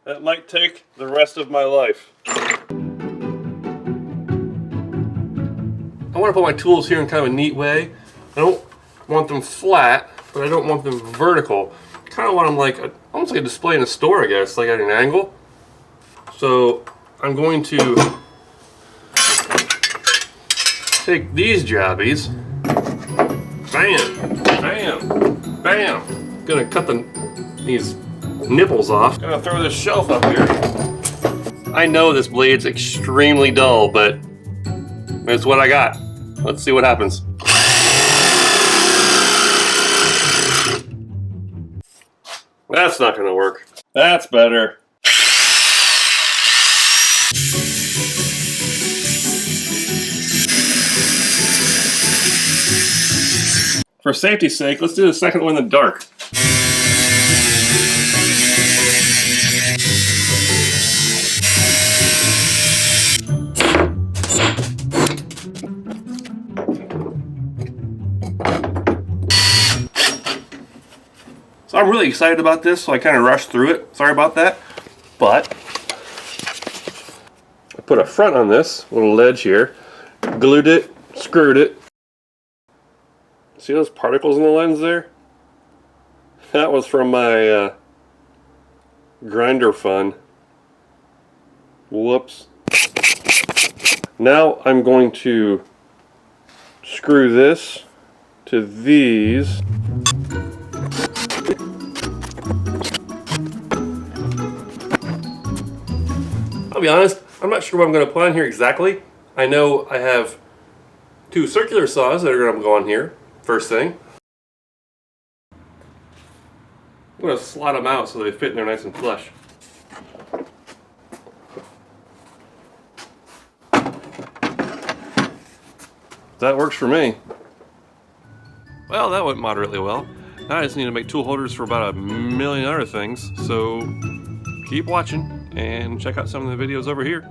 That might take the rest of my life. I want to put my tools here in kind of a neat way. I don't want them flat, but I don't want them vertical. I kind of want them like almost like a display in a store, I guess, like at an angle. So I'm going to take these jobbies, bam, bam, bam. Gonna cut these nipples off. Gonna throw this shelf up here. I know this blade's extremely dull, but it's what I got. Let's see what happens. That's not gonna work. That's better. For safety's sake, let's do the second one in the dark. So I'm really excited about this, so I kind of rushed through it. Sorry about that. But I put a front on this little ledge here, glued it, screwed it. See those particles in the lens there? That was from my grinder fun. Whoops. Now I'm going to screw this to these. I'll be honest, I'm not sure what I'm going to put on here exactly. I know I have two circular saws that are going to go on here. First thing, I'm going to slot them out so they fit in there nice and flush. That works for me. Well, that went moderately well. Now I just need to make tool holders for about a million other things, so keep watching and check out some of the videos over here.